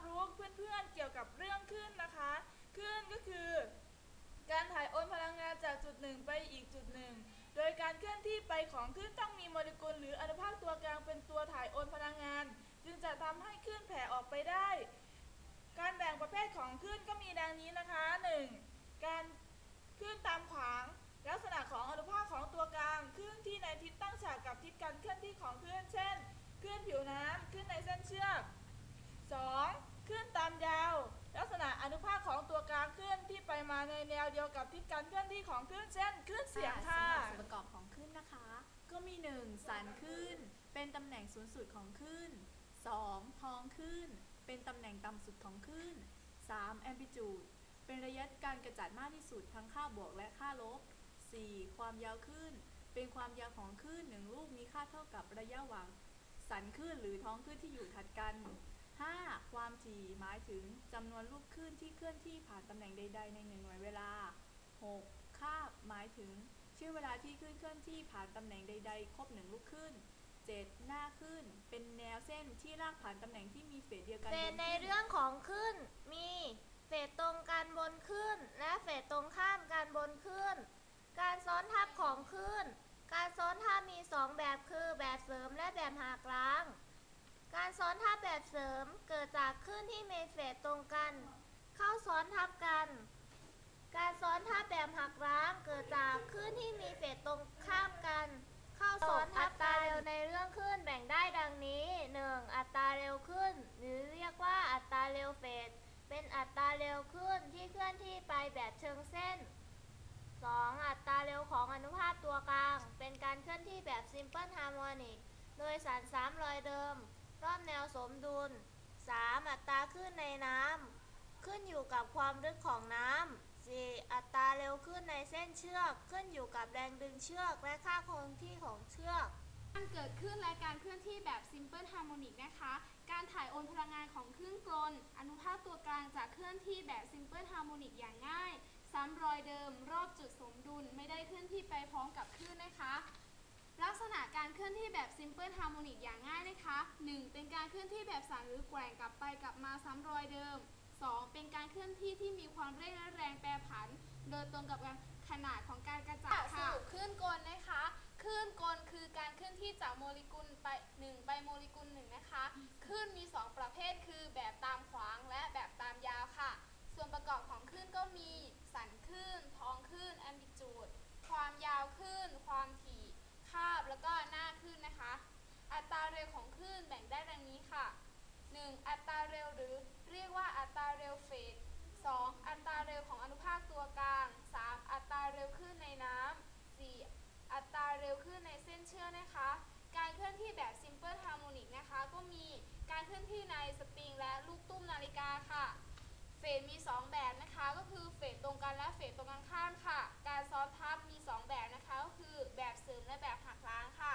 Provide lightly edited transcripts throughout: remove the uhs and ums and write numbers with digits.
รู้เพื่อนๆเกี่ยวกับเรื่องคลื่นนะคะคลื่นก็คือการถ่ายโอนพลังงานจากจุดหนึ่งไปอีกจุดหนึ่งโดยการเคลื่อนที่ไปของคลื่นต้องมีโมเลกุลหรืออนุภาคตัวกลางเป็นตัวถ่ายโอนพลังงานจึงจะทำให้คลื่นแผ่ออกไปได้การแบ่งประเภทของคลื่นก็มีดังนี้นะคะ 1. การคลื่นตามขวางลักษณะของอนุภาคของตัวกลางคลื่นที่ในทิศตั้งฉากกับทิศการเคลื่อนที่ของคลื่นเช่นคลื่นผิวน้ำคลื่นในเส้นเชือก 2. คลื่นตามยาวลักษณะอนุภาคของตัวกลางคลื่นที่ไปมาในแนวเดียวกับทิศการเคลื่อนที่ของคลื่นเช่นคลื่นเสียงค่ะส่วนประกอบของคลื่นนะคะก็มี 1. สันคลื่นเป็นตำแหน่งสูงสุดของคลื่น 2. ท้องคลื่นเป็นตำแหน่งต่ำสุดของคลื่น 3. แอมพลิจูดเป็นระยะการกระจายมากที่สุดทั้งค่าบวกและค่าลบ 4. ความยาวคลื่นเป็นความยาวของคลื่น1ลูกมีค่าเท่ากับระยะหว่างสันคลื่นหรือท้องคลื่นที่อยู่ถัดกัน 5. ความถี่หมายถึงจำนวนลูกคลื่นที่เคลื่อนที่ผ่านตำแหน่งใดๆใน1หน่วยเวลา 6. คาบหมายถึงชื่อเวลาที่คลื่นเคลื่อนที่ผ่านตำแหน่งใดๆครบ1ลูกคลื่น 7. หน้าคลื่นเป็นแนวเส้นที่ลากผ่านตำแหน่งที่มีเฟสเดียวกันเฟสในเรื่องของคลื่นมีเฟสตรงกันบนคลื่นและเฟสตรงข้ามกันบนคลื่นการซ้อนทับของคลื่นการซ้อนทับมี2แบบคือแบบเสริมและแบบหักล้างการซ้อนทับแบบเสริมเกิดจากคลื่นที่มีเฟสตรงกันเข้าซ้อนทับกันการซ้อนทับแบบหักล้างเกิดจากคลื่นที่มีเฟสตรงข้ามกันเข้าซ้อนทับกันอัตราเร็วในเรื่องคลื่นแบ่งได้ดังนี้ 1. อัตราเร็วคลื่นหรือเรียกว่าอัตราเร็วเฟสเป็นอัตราเร็วคลื่นที่เคลื่อนที่ไปแบบเชิงเส้น 2. อัตราเร็วของอนุภาคตัวกลางเป็นการเคลื่อนที่แบบซิมเปิลฮาร์โมนิกโดยสาร3รอยเดิมรอบแนวสมดุล 3. อัตราคลื่นในน้ำขึ้นอยู่กับความลึกของน้ำ 4. อัตราเร็วคลื่นในเส้นเชือกขึ้นอยู่กับแรงดึงเชือกและค่าคงที่ของเชือกการเกิดขึ้นและการเคลื่อนที่แบบซิมเปิลฮาร์โมนิกนะคะการถ่ายโอนพลังงานของคลื่นกลอนุภาคตัวกลางจะเคลื่อนที่แบบซิมเปิลฮาร์โมนิกอย่างง่ายซ้ำรอยเดิมรอบจุดสมดุลไม่ได้เคลื่อนที่ไปพร้อมกับคลื่นนะคะลักษณะการเคลื่อนที่แบบซิมเปิลฮาร์โมนิกอย่างง่ายนะคะ 1. เป็นการเคลื่อนที่แบบสั่นหรือแกว่งกลับไปกลับมาซ้ำรอยเดิม 2. เป็นการเคลื่อนที่ที่มีความเร่งและแรงแปรผันโดยตรงกับขนาดของการกระจายค่ะสรุปคลื่นกลนะคะคลื่นกลคือการเคลื่อนที่จากโมเลกุล1ไปโมเลกุล1นะคะคลื่นมี2ประเภทคือแบบตามขวางและแบบตามยาวค่ะส่วนประกอบของคลื่นก็มีสันคลื่นท้องคลื่นแอมพลิจูดความยาวคลื่นความถี่คาบแล้วก็หน้าคลื่นนะคะอัตราเร็วของคลื่นแบ่งได้ดังนี้ค่ะ 1. อัตราเร็วหรือเรียกว่าอัตราเร็วเฟส 2. อัตราเร็วของอนุภาคตัวกลาง 3. อัตราเร็วคลื่นในน้ำ 4. อัตราเร็วคลื่นในเส้นเชือกนะคะการเคลื่อนที่แบบซิมเปิลฮาร์โมนิกนะคะก็มีการเคลื่อนที่ในสปริงและลูกตุ้มนาฬิกาค่ะเฟสมี2แบบนะคะก็คือเฟสตรงกันและเฟสตรงกันข้ามค่ะการซ้อนทับมี2แบบนะคะก็คือแบบเสริมและแบบหักล้างค่ะ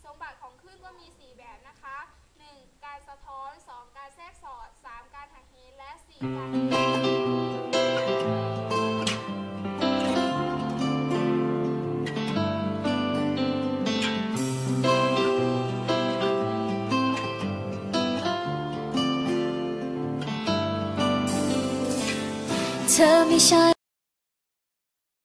สมบัติของคลื่นก็มี4แบบนะคะ 1. การสะท้อน 2. การแทรกสอด 3. การหักเหและ 4. การเธอไม่ใช่